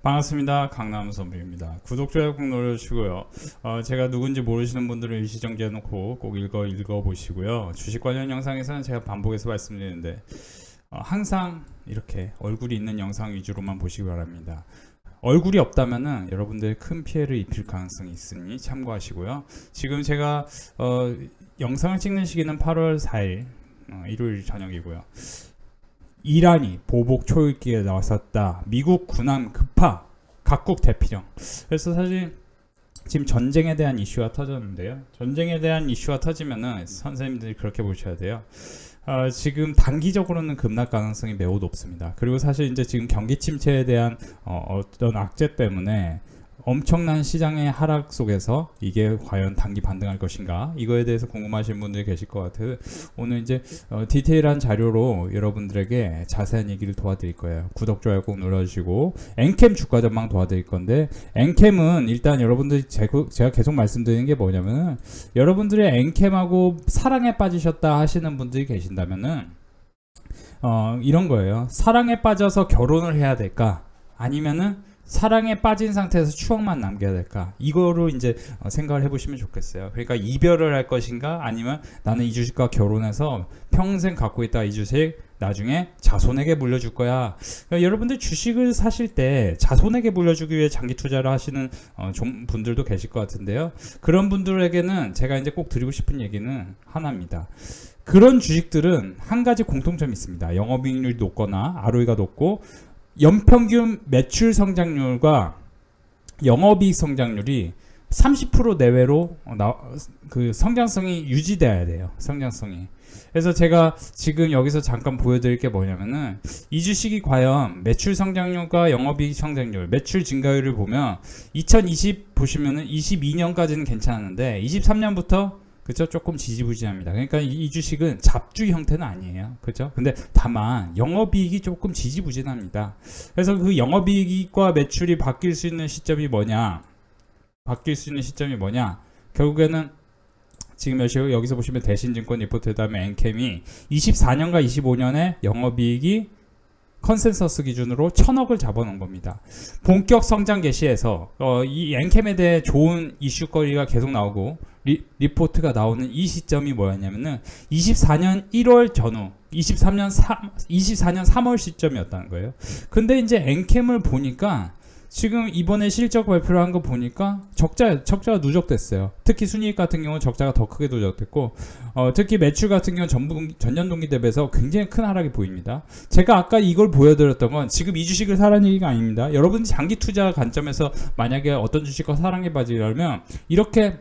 반갑습니다. 강남 선배입니다. 구독, 좋아요 꼭 눌러주시고요. 제가 누군지 모르시는 분들은 일시정지해 놓고 꼭 읽어보시고요. 주식 관련 영상에서는 제가 반복해서 말씀드리는데 항상 이렇게 얼굴이 있는 영상 위주로만 보시기 바랍니다. 얼굴이 없다면은 여러분들이 큰 피해를 입힐 가능성이 있으니 참고하시고요. 지금 제가 영상을 찍는 시기는 8월 4일 일요일 저녁이고요. 이란이 보복 초읽기에 나왔었다. 미국 군함 급파 각국 대피령. 그래서 사실 지금 전쟁에 대한 이슈가 터졌는데요. 전쟁에 대한 이슈가 터지면은 선생님들이 그렇게 보셔야 돼요. 지금 단기적으로는 급락 가능성이 매우 높습니다. 그리고 사실 이제 지금 경기 침체에 대한 어떤 악재 때문에 엄청난 시장의 하락 속에서 이게 과연 단기 반등할 것인가, 이거에 대해서 궁금하신 분들이 계실 것 같아요. 오늘 이제 디테일한 자료로 여러분들에게 자세한 얘기를 도와드릴 거예요. 구독, 좋아요 꼭 눌러주시고, 엔캠 주가 전망 도와드릴 건데, 엔캠은 일단 여러분들이 제가 계속 말씀드리는 게 뭐냐면은, 여러분들의 엔캠하고 사랑에 빠지셨다 하시는 분들이 계신다면은 이런 거예요. 사랑에 빠져서 결혼을 해야 될까, 아니면은 사랑에 빠진 상태에서 추억만 남겨야 될까, 이거로 이제 생각을 해보시면 좋겠어요. 그러니까 이별을 할 것인가, 아니면 나는 이 주식과 결혼해서 평생 갖고 있다가 이 주식 나중에 자손에게 물려줄 거야. 그러니까 여러분들 주식을 사실 때 자손에게 물려주기 위해 장기 투자를 하시는 분들도 계실 것 같은데요. 그런 분들에게는 제가 이제 꼭 드리고 싶은 얘기는 하나입니다. 그런 주식들은 한 가지 공통점이 있습니다. 영업이익률이 높거나 ROE가 높고, 연평균 매출 성장률과 영업이익 성장률이 30% 내외로 그 성장성이 유지돼야 돼요. 성장성이. 그래서 제가 지금 여기서 잠깐 보여드릴 게 뭐냐면은, 이 주식이 과연 매출 성장률과 영업이익 성장률, 매출 증가율을 보면 2020 보시면은 22년까지는 괜찮았는데 23년부터 그죠? 조금 지지부진합니다. 그러니까 이 주식은 잡주 형태는 아니에요. 그죠? 근데 다만 영업이익이 조금 지지부진합니다. 그래서 그 영업이익과 매출이 바뀔 수 있는 시점이 뭐냐? 결국에는 지금 여기서 보시면 대신증권 리포트, 그다음에 엔캠이 24년과 25년에 영업이익이 컨센서스 기준으로 1000억을 잡아놓은 겁니다. 본격 성장 개시에서 이 엔캠에 대해 좋은 이슈거리가 계속 나오고 리포트가 나오는 이 시점이 뭐였냐면은 24년 1월 전후 24년 3월 시점이었다는 거예요. 근데 이제 엔캠을 보니까 지금 이번에 실적 발표를 한 거 보니까 적자가 누적됐어요. 특히 순이익 같은 경우는 적자가 더 크게 누적됐고, 특히 매출 같은 경우는 전년 동기 대비해서 굉장히 큰 하락이 보입니다. 제가 아까 이걸 보여드렸던 건 지금 이 주식을 사라는 얘기가 아닙니다. 여러분이 장기 투자 관점에서 만약에 어떤 주식과 사랑에 빠지려면 이렇게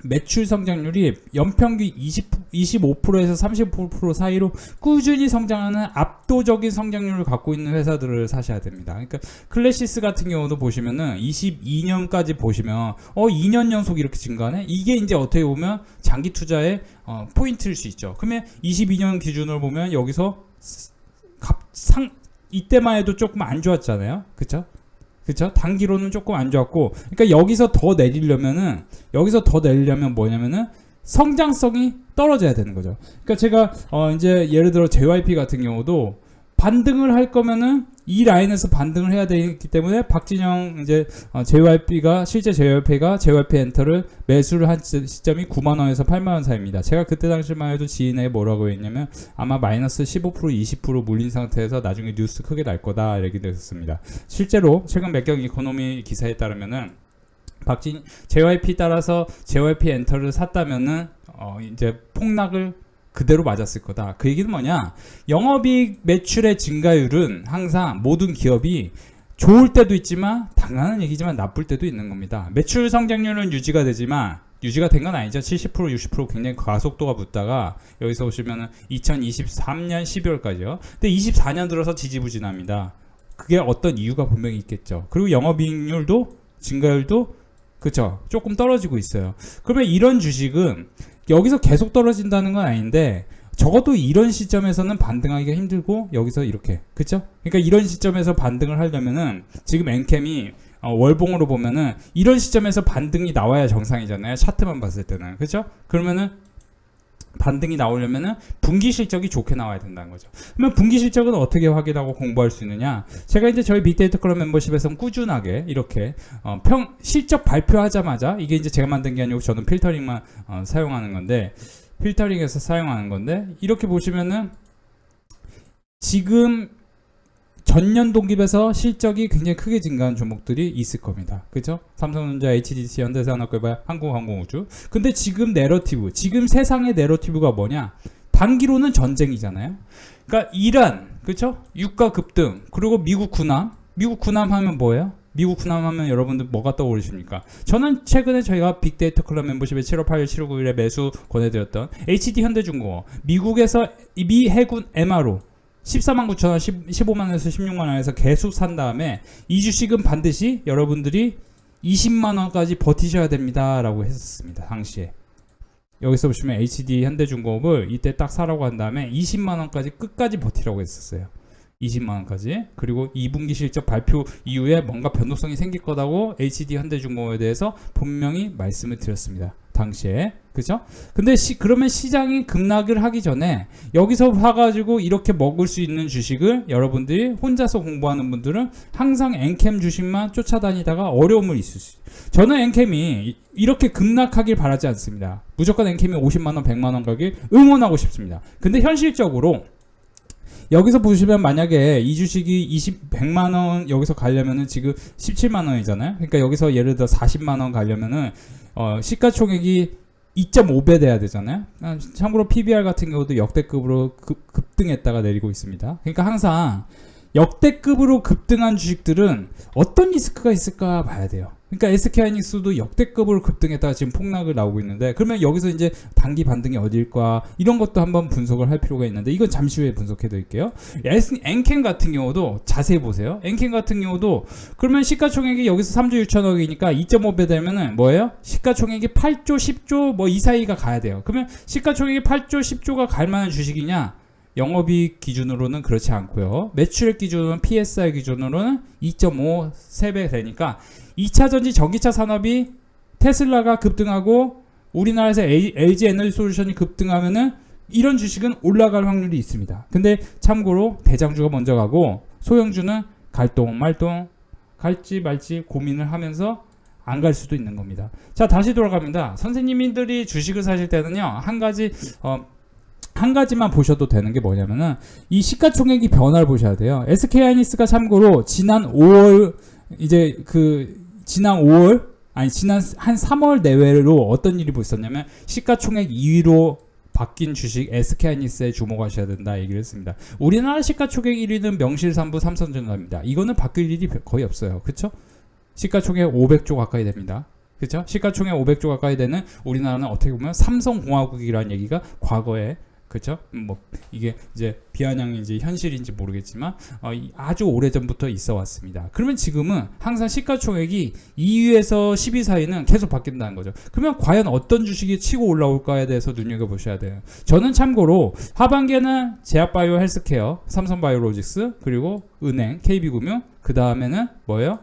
매출 성장률이 연평균 25%에서 35% 사이로 꾸준히 성장하는 압도적인 성장률을 갖고 있는 회사들을 사셔야 됩니다. 그러니까 클래시스 같은 경우도 보시면은 22년까지 보시면 2년 연속 이렇게 증가하네? 이게 이제 어떻게 보면 장기 투자의 포인트일 수 있죠. 그러면 22년 기준으로 보면 여기서 이때만 해도 조금 안 좋았잖아요. 그쵸? 단기로는 조금 안 좋았고, 그러니까 여기서 더 내리려면 뭐냐면은 성장성이 떨어져야 되는 거죠. 그러니까 제가 이제 예를 들어 JYP 같은 경우도 반등을 할 거면은 이 라인에서 반등을 해야 되기 때문에 박진영 이제 실제 JYP 엔터를 매수를 한 시점이 9만원에서 8만원 사이입니다. 제가 그때 당시만 해도 지인에게 뭐라고 했냐면 아마 마이너스 15% 20% 물린 상태에서 나중에 뉴스 크게 날 거다 얘기도 했었습니다. 실제로 최근 맥경 이코노미 기사에 따르면은 JYP 따라서 JYP 엔터를 샀다면은 이제 폭락을 그대로 맞았을 거다. 그 얘기는 뭐냐? 영업이익 매출의 증가율은 항상 모든 기업이 좋을 때도 있지만, 당연한 얘기지만 나쁠 때도 있는 겁니다. 매출 성장률은 유지가 된 건 아니죠. 70% 60% 굉장히 가속도가 붙다가 여기서 보시면은 2023년 12월까지요. 근데 24년 들어서 지지부진합니다. 그게 어떤 이유가 분명히 있겠죠. 그리고 영업이익률도 증가율도 그쵸, 조금 떨어지고 있어요. 그러면 이런 주식은 여기서 계속 떨어진다는 건 아닌데, 적어도 이런 시점에서는 반등하기가 힘들고, 여기서 이렇게, 그쵸? 그러니까 이런 시점에서 반등을 하려면은 지금 엔캠이 월봉으로 보면은 이런 시점에서 반등이 나와야 정상이잖아요. 차트만 봤을 때는, 그쵸? 그러면은 반등이 나오려면은 분기 실적이 좋게 나와야 된다는 거죠. 그러면 분기 실적은 어떻게 확인하고 공부할 수 있느냐? 제가 이제 저희 빅데이터 클럽 멤버십에서는 꾸준하게 이렇게 실적 발표하자마자, 이게 이제 제가 만든 게 아니고 저는 필터링만 사용하는 건데, 필터링해서 사용하는 건데, 이렇게 보시면은 지금 전년 동기에서 실적이 굉장히 크게 증가한 종목들이 있을 겁니다. 그죠? 삼성전자, HDC, 현대산업개발, 한국항공우주. 근데 지금 내러티브, 지금 세상의 내러티브가 뭐냐? 단기로는 전쟁이잖아요. 그러니까 이란, 그죠? 유가 급등, 그리고 미국 군함. 미국 군함 하면 뭐예요? 미국 군함 하면 여러분들 뭐가 떠오르십니까? 저는 최근에 저희가 빅데이터 클럽 멤버십에 7월 8일, 7월 9일에 매수 권해드렸던 HD 현대중공업, 미국에서 미 해군 MRO 149,000원, 15만원에서 16만원에서 계속 산 다음에 이 주식은 반드시 여러분들이 20만원까지 버티셔야 됩니다 라고 했었습니다. 당시에 여기서 보시면 HD 현대중공업을 이때 딱 사라고 한 다음에 20만원까지 끝까지 버티라고 했었어요. 20만원까지. 그리고 2분기 실적 발표 이후에 뭔가 변동성이 생길 거다고 HD 현대중공업에 대해서 분명히 말씀을 드렸습니다. 당시에. 그죠? 근데 그러면 시장이 급락을 하기 전에 여기서 사가지고 이렇게 먹을 수 있는 주식을 여러분들이 혼자서 공부하는 분들은 항상 엔캠 주식만 쫓아다니다가 어려움을 있을 수 있어요. 저는 엔캠이 이렇게 급락하길 바라지 않습니다. 무조건 엔캠이 50만원, 100만원 가길 응원하고 싶습니다. 근데 현실적으로 여기서 보시면 만약에 이 주식이 100만원 여기서 가려면은 지금 17만원이잖아요. 그러니까 여기서 예를 들어 40만원 가려면은 시가총액이 2.5배 돼야 되잖아요. 참고로 PBR 같은 경우도 역대급으로 급등했다가 내리고 있습니다. 그러니까 항상 역대급으로 급등한 주식들은 어떤 리스크가 있을까 봐야 돼요. 그러니까 SK하이닉스도 역대급으로 급등했다가 지금 폭락을 나오고 있는데, 그러면 여기서 이제 단기 반등이 어딜까, 이런 것도 한번 분석을 할 필요가 있는데, 이건 잠시 후에 분석해 드릴게요. 엔캠 같은 경우도 자세히 보세요. 엔캠 같은 경우도 그러면 시가총액이 여기서 3조 6천억이니까 2.5배 되면은 뭐예요? 시가총액이 8조 10조 뭐 이 사이가 가야 돼요. 그러면 시가총액이 8조 10조가 갈 만한 주식이냐? 영업이익 기준으로는 그렇지 않고요. 매출액 기준으로는 PSI 기준으로는 2.5 3배 되니까 2차전지 전기차 산업이 테슬라가 급등하고 우리나라에서 LG 에너지 솔루션이 급등하면은 이런 주식은 올라갈 확률이 있습니다. 근데 참고로 대장주가 먼저 가고 소형주는 갈동 말동 갈지 말지 고민을 하면서 안 갈 수도 있는 겁니다. 자, 다시 돌아갑니다. 선생님들이 주식을 사실 때는요, 한 가지만 보셔도 되는 게 뭐냐면은 이 시가총액이 변화를 보셔야 돼요. SK하이닉스가 참고로 지난 5월 지난 한 3월 내외로 어떤 일이 있었냐면 시가총액 2위로 바뀐 주식 SK하이닉스에 주목하셔야 된다 얘기를 했습니다. 우리나라 시가총액 1위는 명실상부 삼성전자입니다. 이거는 바뀔 일이 거의 없어요. 그쵸? 시가총액 500조 가까이 됩니다. 그쵸? 시가총액 500조 가까이 되는 우리나라는 어떻게 보면 삼성공화국이라는 얘기가 과거에, 그렇죠? 뭐 이게 이제 비아냥인지 현실인지 모르겠지만 아주 오래전부터 있어 왔습니다. 그러면 지금은 항상 시가총액이 2위에서 10위 사이는 계속 바뀐다는 거죠. 그러면 과연 어떤 주식이 치고 올라올까에 대해서 눈여겨보셔야 돼요. 저는 참고로 하반기에는 제약바이오 헬스케어, 삼성바이오로직스, 그리고 은행, KB금융, 그 다음에는 뭐예요?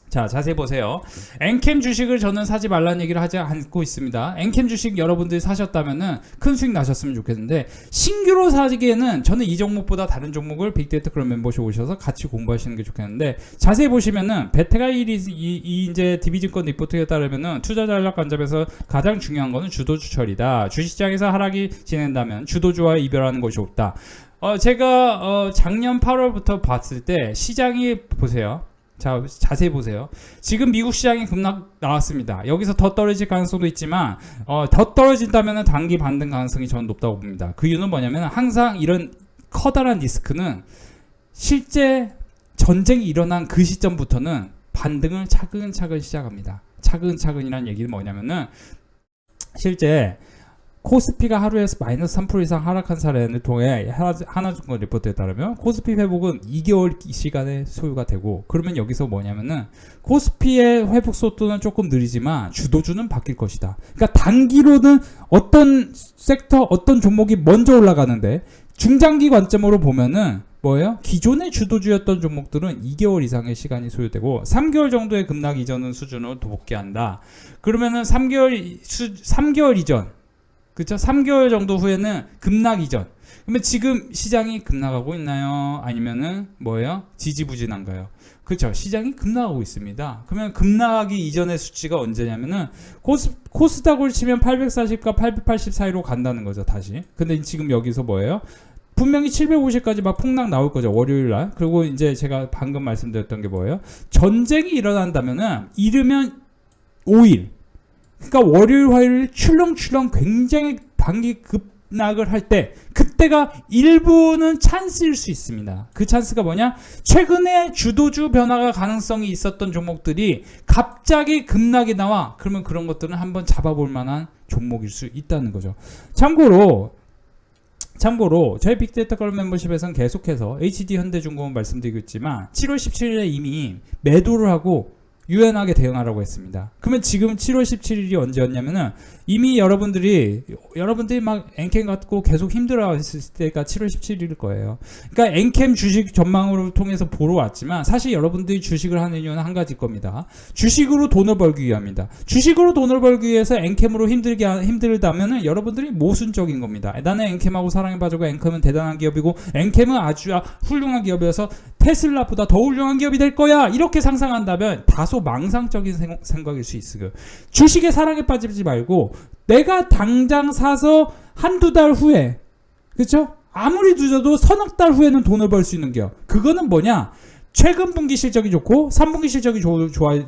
자, 자세히 보세요. 엔캠 주식을 저는 사지 말라는 얘기를 하지 않고 있습니다. 엔캠 주식 여러분들이 사셨다면은 큰 수익 나셨으면 좋겠는데, 신규로 사기에는 저는 이 종목보다 다른 종목을 빅데이터 클럽 멤버십 오셔서 같이 공부하시는 게 좋겠는데, 자세히 보시면은 베테가 1이 이제 DB증권 리포트에 따르면은 투자 전략 관점에서 가장 중요한 거는 주도주철이다. 주식시장에서 하락이 진행된다면 주도주와 이별하는 것이 없다. 제가 작년 8월부터 봤을 때 시장이 보세요. 자, 자세히 보세요. 지금 미국 시장이 급락 나왔습니다. 여기서 더 떨어질 가능성도 있지만 더 떨어진다면 단기 반등 가능성이 저는 높다고 봅니다. 그 이유는 뭐냐면 항상 이런 커다란 리스크는 실제 전쟁이 일어난 그 시점부터는 반등을 차근차근 시작합니다. 차근차근이라는 얘기는 뭐냐면은 실제 코스피가 하루에서 마이너스 3% 이상 하락한 사례를 통해 하나증권 리포트에 따르면 코스피 회복은 2개월 시간에 소요가 되고, 그러면 여기서 뭐냐면은 코스피의 회복 속도는 조금 느리지만 주도주는 바뀔 것이다. 그러니까 단기로는 어떤 섹터, 어떤 종목이 먼저 올라가는데 중장기 관점으로 보면은 뭐예요? 기존의 주도주였던 종목들은 2개월 이상의 시간이 소요되고 3개월 정도의 급락 이전 수준으로 복귀한다. 그러면은 3개월 이전 그쵸? 3개월 정도 후에는 급락 이전. 그러면 지금 시장이 급락하고 있나요? 아니면은 뭐예요? 지지부진한가요? 그렇죠. 시장이 급락하고 있습니다. 그러면 급락하기 이전의 수치가 언제냐면은 코스닥을 치면 840과 880 사이로 간다는 거죠. 다시. 근데 지금 여기서 뭐예요? 분명히 750까지 막 폭락 나올 거죠. 월요일 날. 그리고 이제 제가 방금 말씀드렸던 게 뭐예요? 전쟁이 일어난다면은 이르면 5일. 그러니까 월요일, 화요일 출렁출렁 굉장히 단기 급락을 할 때 그때가 일부는 찬스일 수 있습니다. 그 찬스가 뭐냐? 최근에 주도주 변화가 가능성이 있었던 종목들이 갑자기 급락이 나와. 그러면 그런 것들은 한번 잡아볼 만한 종목일 수 있다는 거죠. 참고로 저희 빅데이터 클럽 멤버십에서는 계속해서 HD 현대중공업 말씀드리고 있지만 7월 17일에 이미 매도를 하고 유연하게 대응하라고 했습니다. 그러면 지금 7월 17일이 언제였냐면은 이미 여러분들이 막 엔캠 갖고 계속 힘들어했을 때가 7월 17일일 거예요. 그러니까 엔캠 주식 전망을 통해서 보러 왔지만 사실 여러분들이 주식을 하는 이유는 한 가지일 겁니다. 주식으로 돈을 벌기 위함입니다. 주식으로 돈을 벌기 위해서 엔캠으로 힘들다면은 여러분들이 모순적인 겁니다. 나는 엔캠하고 사랑에 빠지고 엔캠은 대단한 기업이고 엔캠은 아주 훌륭한 기업이어서 테슬라보다 더 훌륭한 기업이 될 거야. 이렇게 상상한다면 다소 망상적인 생각일 수 있어요. 주식에 사랑에 빠지지 말고 내가 당장 사서 한두 달 후에, 그렇죠? 아무리 늦어도 서너 달 후에는 돈을 벌 수 있는 기업. 그거는 뭐냐? 최근 분기 실적이 좋고 3분기 실적이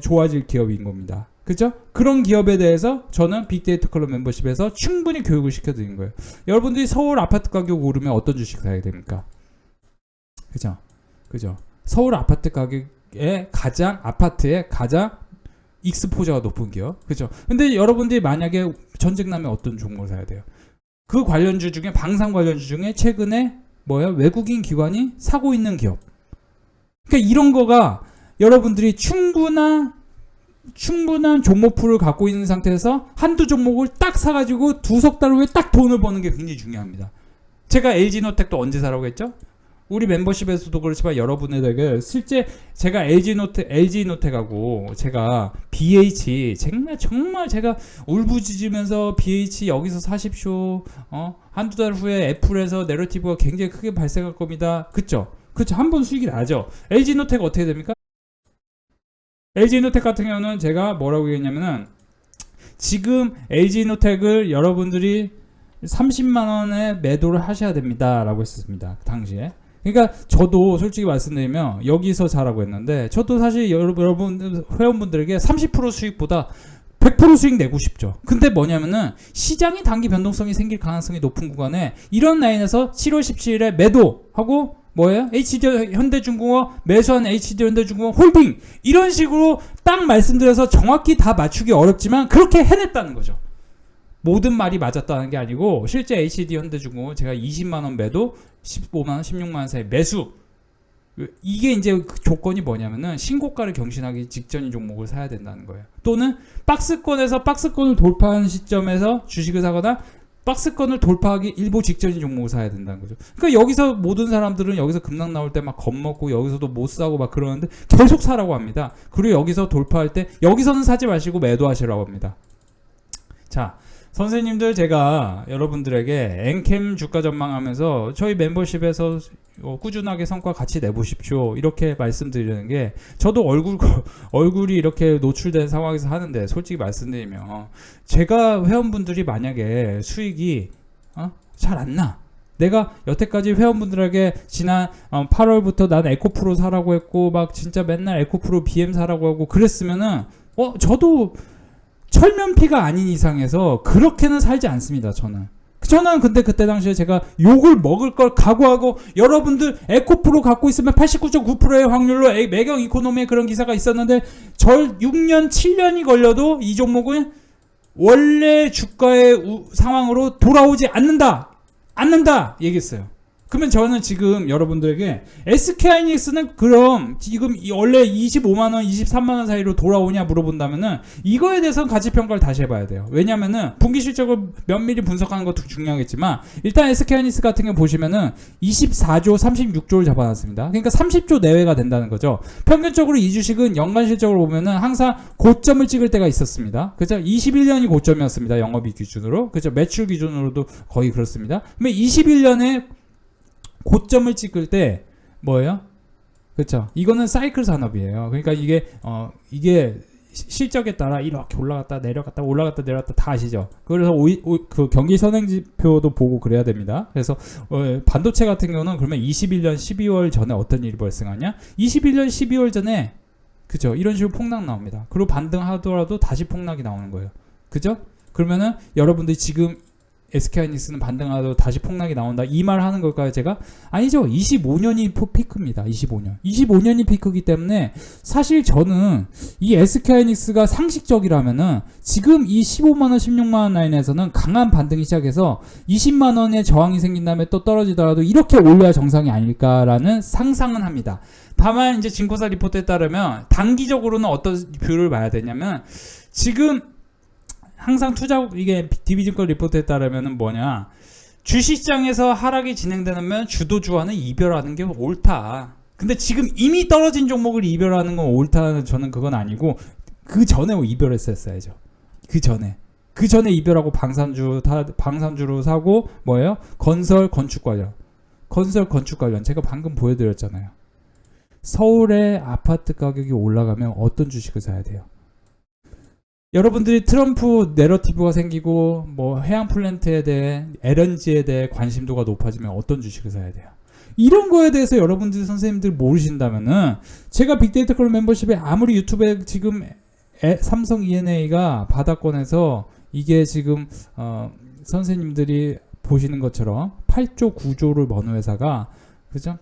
좋아질 기업인 겁니다. 그렇죠? 그런 기업에 대해서 저는 빅데이터 클럽 멤버십에서 충분히 교육을 시켜드린 거예요. 여러분들이 서울 아파트 가격 오르면 어떤 주식 사야 됩니까? 그죠? 서울 아파트 가격에 아파트에 가장 익스포저가 높은 기업. 그죠? 근데 여러분들이 만약에 전쟁 나면 어떤 종목을 사야 돼요? 그 관련주 중에, 방산 관련주 중에 최근에 외국인 기관이 사고 있는 기업. 그러니까 이런 거가 여러분들이 충분한 종목풀을 갖고 있는 상태에서 한두 종목을 딱 사가지고 두석 달 후에 딱 돈을 버는 게 굉장히 중요합니다. 제가 LG노텍도 언제 사라고 했죠? 우리 멤버십에서도 그렇지만 여러분에게 실제 제가 LG노텍하고 제가 BH 정말 제가 울부짖으면서 BH 여기서 사십시오. 한두 달 후에 애플에서 내러티브가 굉장히 크게 발생할 겁니다. 그쵸? 한번 수익이 나죠. LG노텍 어떻게 됩니까? LG노텍 같은 경우는 제가 뭐라고 얘기했냐면은 지금 LG노텍을 여러분들이 30만원에 매도를 하셔야 됩니다 라고 했습니다. 당시에. 그러니까 저도 솔직히 말씀드리면 여기서 사라고 했는데 저도 사실 여러분 회원분들에게 30% 수익보다 100% 수익 내고 싶죠. 근데 뭐냐면은 시장이 단기 변동성이 생길 가능성이 높은 구간에 이런 라인에서 7월 17일에 매도하고 HD 현대중공업 매수한 HD 현대중공업 홀딩 이런 식으로 딱 말씀드려서 정확히 다 맞추기 어렵지만 그렇게 해냈다는 거죠. 모든 말이 맞았다는 게 아니고 실제 HD 현대중공업 제가 20만원 매도 15만원 16만원 사이 매수 이게 이제 그 조건이 뭐냐면은 신고가를 경신하기 직전인 종목을 사야 된다는 거예요. 또는 박스권에서 박스권을 돌파하는 시점에서 주식을 사거나 박스권을 돌파하기 일보 직전인 종목을 사야 된다는 거죠. 그러니까 여기서 모든 사람들은 여기서 급락 나올 때 막 겁먹고 여기서도 못 사고 막 그러는데 계속 사라고 합니다. 그리고 여기서 돌파할 때 여기서는 사지 마시고 매도하시라고 합니다. 자, 선생님들 제가 여러분들에게 엔캠 주가 전망하면서 저희 멤버십에서 꾸준하게 성과 같이 내보십시오 이렇게 말씀드리는 게 저도 얼굴이 이렇게 노출된 상황에서 하는데 솔직히 말씀드리면 제가 회원분들이 만약에 수익이 잘 안 나 내가 여태까지 회원분들에게 지난 8월부터 난 에코프로 사라고 했고 막 진짜 맨날 에코프로 BM 사라고 하고 그랬으면은 저도 철면피가 아닌 이상에서 그렇게는 살지 않습니다. 저는 근데 그때 당시에 제가 욕을 먹을 걸 각오하고 여러분들 에코프로 갖고 있으면 89.9%의 확률로 매경 이코노미에 그런 기사가 있었는데 6년 7년이 걸려도 이 종목은 원래 주가의 상황으로 돌아오지 않는다 얘기했어요. 그러면 저는 지금 여러분들에게 SK하이닉스는 그럼 지금 원래 25만원, 23만원 사이로 돌아오냐 물어본다면은 이거에 대해서는 가치평가를 다시 해봐야 돼요. 왜냐면은 분기 실적을 면밀히 분석하는 것도 중요하겠지만 일단 SK하이닉스 같은 경우 보시면은 24조, 36조를 잡아놨습니다. 그러니까 30조 내외가 된다는 거죠. 평균적으로 이 주식은 연간 실적으로 보면은 항상 고점을 찍을 때가 있었습니다. 그죠? 21년이 고점이었습니다. 영업이익 기준으로. 그죠? 매출 기준으로도 거의 그렇습니다. 그러면 21년에 고점을 찍을 때 뭐예요? 그렇죠? 이거는 사이클 산업이에요. 그러니까 이게 실적에 따라 이렇게 올라갔다 내려갔다 올라갔다 내려갔다 다 아시죠? 그래서 그 경기 선행지표도 보고 그래야 됩니다. 그래서 반도체 같은 경우는 그러면 21년 12월 전에 어떤 일이 발생하냐? 21년 12월 전에 그죠? 이런 식으로 폭락 나옵니다. 그리고 반등하더라도 다시 폭락이 나오는 거예요. 그죠? 그러면은 여러분들이 지금 SK하이닉스는 반등하도 다시 폭락이 나온다 이 말 하는 걸까요 제가? 아니죠. 25년이 피크입니다. 25년이 피크이기 때문에 사실 저는 이 SK하이닉스가 상식적이라면은 지금 이 15만원 16만원 라인에서는 강한 반등이 시작해서 20만원의 저항이 생긴 다음에 또 떨어지더라도 이렇게 올려야 정상이 아닐까라는 상상은 합니다. 다만 이제 증권사 리포트에 따르면 단기적으로는 어떤 뷰를 봐야 되냐면 지금 항상 이게 DB증권 리포트에 따르면은 뭐냐, 주식시장에서 하락이 진행되면 주도주와는 이별하는 게 옳다. 근데 지금 이미 떨어진 종목을 이별하는 건 옳다는 저는 그건 아니고 그 전에 이별했었어야죠. 그 전에 이별하고 방산주로 사고 뭐예요? 건설 건축 관련 제가 방금 보여드렸잖아요. 서울의 아파트 가격이 올라가면 어떤 주식을 사야 돼요? 여러분들이 트럼프 내러티브가 생기고 뭐 해양 플랜트에 대해 LNG에 대해 관심도가 높아지면 어떤 주식을 사야 돼요? 이런 거에 대해서 여러분들 선생님들 모르신다면은 제가 빅데이터 클럽 멤버십에 아무리 유튜브에 지금 삼성 E&A가 바닥권에서 이게 지금 선생님들이 보시는 것처럼 8조 9조를 버는 회사가 그죠?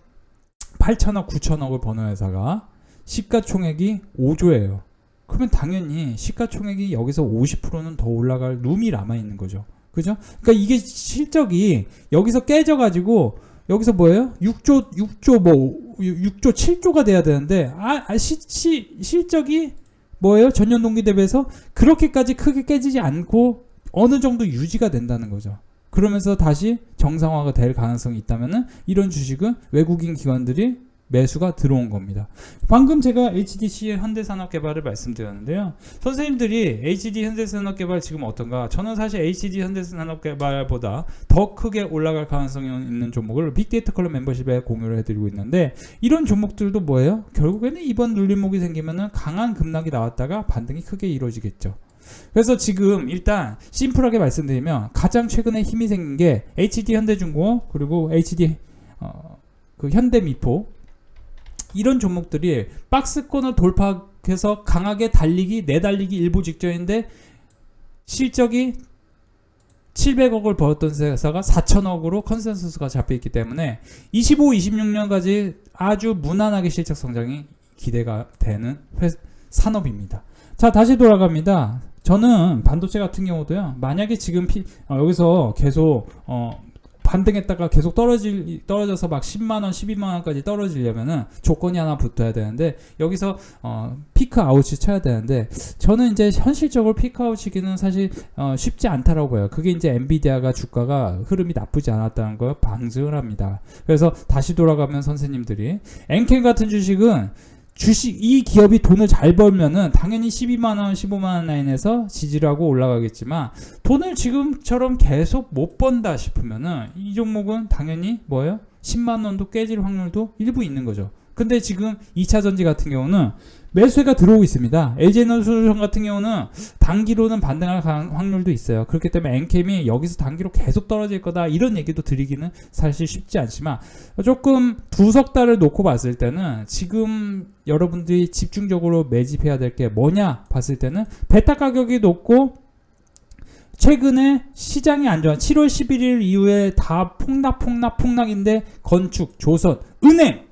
8천억 9천억을 버는 회사가 시가총액이 5조예요. 그러면 당연히 시가총액이 여기서 50%는 더 올라갈 룸이 남아있는 거죠. 그죠? 그러니까 이게 실적이 여기서 깨져가지고 여기서 뭐예요? 6조 7조가 돼야 되는데 실적이 뭐예요? 전년 동기 대비해서 그렇게까지 크게 깨지지 않고 어느 정도 유지가 된다는 거죠. 그러면서 다시 정상화가 될 가능성이 있다면은 이런 주식은 외국인 기관들이 매수가 들어온 겁니다. 방금 제가 HDC 현대산업개발을 말씀드렸는데요. 선생님들이 HD 현대산업개발 지금 어떤가? 저는 사실 HD 현대산업개발보다 더 크게 올라갈 가능성이 있는 종목을 빅데이터 클럽 멤버십에 공유를 해드리고 있는데 이런 종목들도 뭐예요? 결국에는 이번 눌림목이 생기면은 강한 급락이 나왔다가 반등이 크게 이루어지겠죠. 그래서 지금 일단 심플하게 말씀드리면 가장 최근에 힘이 생긴 게 HD 현대중공업 그리고 HD 그 현대미포 이런 종목들이 박스권을 돌파해서 강하게 내달리기 일부 직전인데 실적이 700억을 벌었던 회사가 4천억으로 컨센서스가 잡혀있기 때문에 25, 26년까지 아주 무난하게 실적 성장이 기대가 되는 산업입니다. 자, 다시 돌아갑니다. 저는 반도체 같은 경우도요. 만약에 지금 여기서 계속 반등했다가 계속 떨어져서 막 10만원, 12만원까지 떨어지려면은 조건이 하나 붙어야 되는데 여기서 피크 아웃이 쳐야 되는데 저는 이제 현실적으로 피크 아웃 치기는 사실 쉽지 않다라고 봐요. 그게 이제 엔비디아가 주가가 흐름이 나쁘지 않았다는 걸 방증을 합니다. 그래서 다시 돌아가면 선생님들이 엔캠 같은 주식은 이 기업이 돈을 잘 벌면은 당연히 12만원, 15만원 라인에서 지지를 하고 올라가겠지만 돈을 지금처럼 계속 못 번다 싶으면은 이 종목은 당연히 뭐예요? 10만원도 깨질 확률도 일부 있는 거죠. 근데 지금 2차전지 같은 경우는 매수세가 들어오고 있습니다. LG에너지솔루션 같은 경우는 단기로는 반등할 확률도 있어요. 그렇기 때문에 엔캠이 여기서 단기로 계속 떨어질 거다 이런 얘기도 드리기는 사실 쉽지 않지만 조금 두석 달을 놓고 봤을 때는 지금 여러분들이 집중적으로 매집해야 될 게 뭐냐 봤을 때는 베타 가격이 높고 최근에 시장이 안 좋아. 7월 11일 이후에 다 폭락인데 건축, 조선, 은행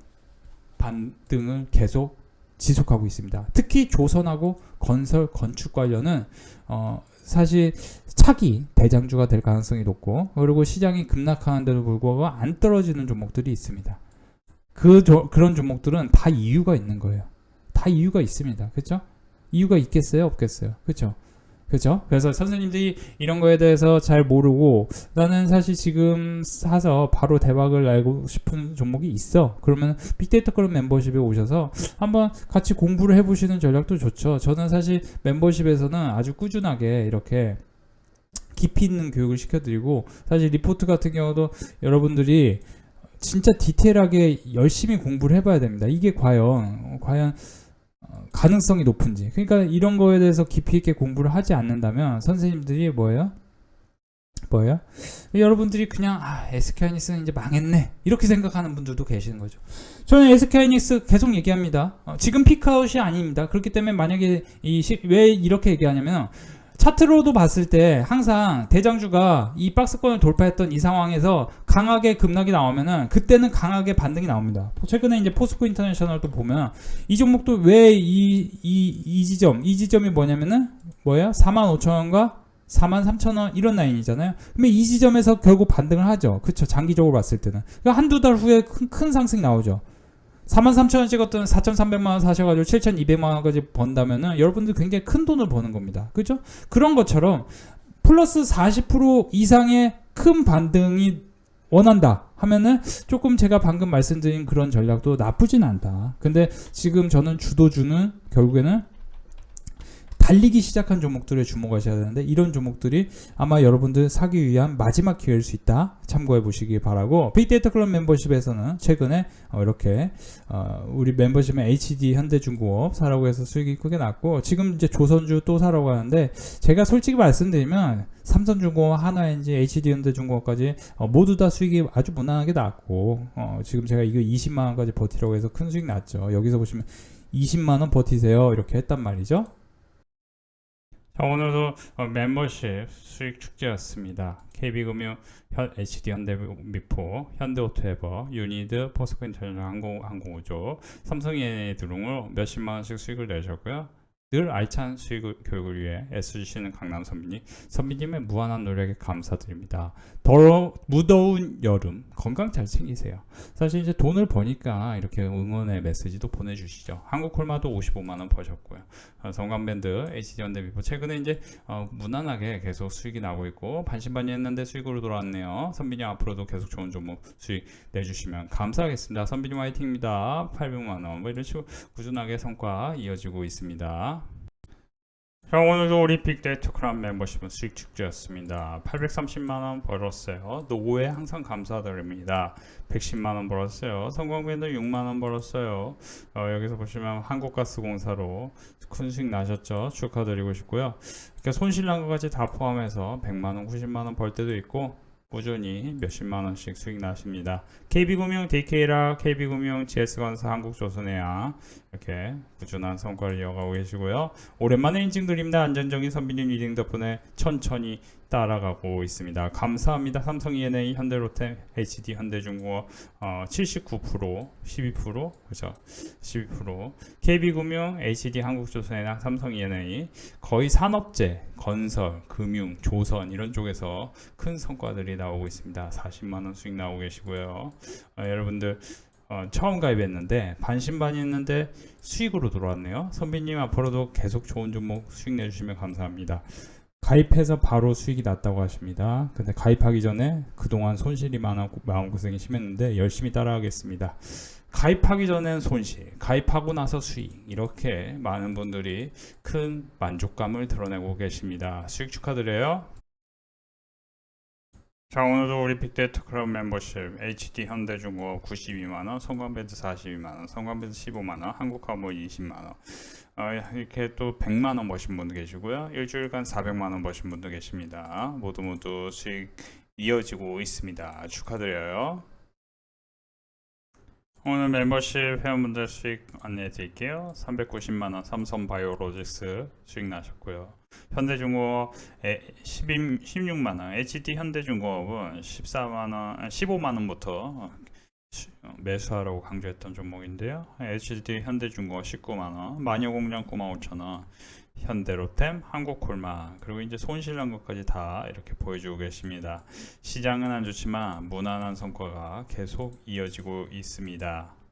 반등을 계속 지속하고 있습니다. 특히 조선하고 건설, 건축 관련은 사실 차기 대장주가 될 가능성이 높고, 그리고 시장이 급락하는데도 불구하고 안 떨어지는 종목들이 있습니다. 그런 종목들은 다 이유가 있는 거예요. 다 이유가 있습니다. 그렇죠? 이유가 있겠어요? 없겠어요? 그렇죠? 그렇죠? 그래서 선생님들이 이런 거에 대해서 잘 모르고 나는 사실 지금 사서 바로 대박을 날고 싶은 종목이 있어. 그러면 빅데이터 클럽 멤버십에 오셔서 한번 같이 공부를 해보시는 전략도 좋죠. 저는 사실 멤버십에서는 아주 꾸준하게 이렇게 깊이 있는 교육을 시켜드리고, 사실 리포트 같은 경우도 여러분들이 진짜 디테일하게 열심히 공부를 해봐야 됩니다. 이게 과연 가능성이 높은지. 그러니까 이런 거에 대해서 깊이 있게 공부를 하지 않는다면 선생님들이 뭐예요? 여러분들이 그냥 SK하이닉스는 이제 망했네 이렇게 생각하는 분들도 계시는 거죠. 저는 SK하이닉스 계속 얘기합니다. 지금 피크아웃이 아닙니다. 그렇기 때문에 만약에 왜 이렇게 얘기하냐면, 차트로도 봤을 때 항상 대장주가 이 박스권을 돌파했던 이 상황에서 강하게 급락이 나오면은 그때는 강하게 반등이 나옵니다. 최근에 이제 포스코 인터내셔널도 보면 이 종목도 왜 이 지점이 뭐냐면은 45,000원과 43,000원 이런 라인이잖아요. 그러면 이 지점에서 결국 반등을 하죠. 그쵸? 장기적으로 봤을 때는. 그러니까 한두 달 후에 큰 상승이 나오죠. 43,000원 찍었던 4,300만원 사셔가지고 7,200만원까지 번다면은 여러분들 굉장히 큰 돈을 버는 겁니다. 그죠? 그런 것처럼 플러스 40% 이상의 큰 반등이 원한다 하면은 조금 제가 방금 말씀드린 그런 전략도 나쁘진 않다. 근데 지금 저는 주도주는 결국에는 달리기 시작한 종목들에 주목하셔야 되는데, 이런 종목들이 아마 여러분들 사기 위한 마지막 기회일 수 있다. 참고해 보시기 바라고, 빅데이터 클럽 멤버십에서는 최근에 이렇게 우리 멤버십에 HD 현대중공업 사라고 해서 수익이 크게 났고, 지금 이제 조선주 또 사라고 하는데, 제가 솔직히 말씀드리면 삼성중공업, 하나엔지, HD 현대중공업까지 모두 다 수익이 아주 무난하게 났고, 지금 제가 이거 20만원까지 버티라고 해서 큰 수익 났죠. 여기서 보시면 20만원 버티세요 이렇게 했단 말이죠. 자, 오늘도 멤버십 수익 축제였습니다. KB금융, HD 현대미포, 현대오토에버, 유니드, 포스코 인터내셔널 항공우주, 삼성ENA 몇십만원씩 수익을 내셨고요. 늘 알찬 수익 교육을 위해 애쓰시는 강남 선비님의 무한한 노력에 감사드립니다. 무더운 여름 건강 잘 챙기세요. 사실 이제 돈을 버니까 이렇게 응원의 메시지도 보내주시죠. 한국콜마도 55만원 버셨고요. 성광밴드, HD현대미포 최근에 이제 무난하게 계속 수익이 나고 있고, 반신반의했는데 수익으로 돌아왔네요. 선비님 앞으로도 계속 좋은 종목 수익 내주시면 감사하겠습니다. 선비님 화이팅입니다. 800만원 이런 식으로 꾸준하게 성과 이어지고 있습니다. 자, 오늘도 우리 빅데이터 클럽 멤버십은 수익 축제였습니다. 830만원 벌었어요. 노후에 항상 감사드립니다. 110만원 벌었어요. 성광밴드 6만원 벌었어요. 여기서 보시면 한국가스공사로 큰 수익 나셨죠. 축하드리고 싶고요. 이렇게 손실난 것까지 다 포함해서 100만원, 90만원 벌 때도 있고, 꾸준히 몇십만원씩 수익 나십니다. KB금융, DK라, KB금융, GS건설, 한국조선해양 이렇게 꾸준한 성과를 이어가고 계시고요. 오랜만에 인증드립니다. 안전적인 선비님 리딩 덕분에 천천히 따라가고 있습니다. 감사합니다. 삼성ENA, 현대로템, HD 현대중공업 79%, 12%, 그죠? 12%. KB금융, HD 한국조선해양, 삼성ENA 거의 산업재, 건설, 금융, 조선 이런 쪽에서 큰 성과들이 나오고 있습니다. 40만원 수익 나오고 계시고요. 여러분들 처음 가입했는데 반신반의했는데 수익으로 돌아왔네요. 선비님 앞으로도 계속 좋은 종목 수익 내주시면 감사합니다. 가입해서 바로 수익이 났다고 하십니다. 근데 가입하기 전에 그동안 손실이 많았고 마음고생이 심했는데 열심히 따라하겠습니다. 가입하기 전엔 손실, 가입하고 나서 수익, 이렇게 많은 분들이 큰 만족감을 드러내고 계십니다. 수익 축하드려요. 자, 오늘도 우리 빅데이터 클럽 멤버십 HD 현대중공업 92만원, 성광밴드 42만원, 성광밴드 15만원, 한국화물 20만원, 이렇게 또 100만원 버신 분도 계시고요. 일주일간 400만원 버신 분도 계십니다. 모두 수익 이어지고 있습니다. 축하드려요. 오늘 멤버십 회원분들 수익 안내해 드릴게요. 390만원 삼성바이오로직스 수익 나셨고요. 현대중공업 16만원, HD 현대중공업은 15만원부터 매수하라고 강조했던 종목인데요. HDD 현대중공업 19만원, 마녀공장 95,000원, 현대로템, 한국콜마, 그리고 이제 손실난 것까지 다 이렇게 보여주고 계십니다. 시장은 안 좋지만 무난한 성과가 계속 이어지고 있습니다.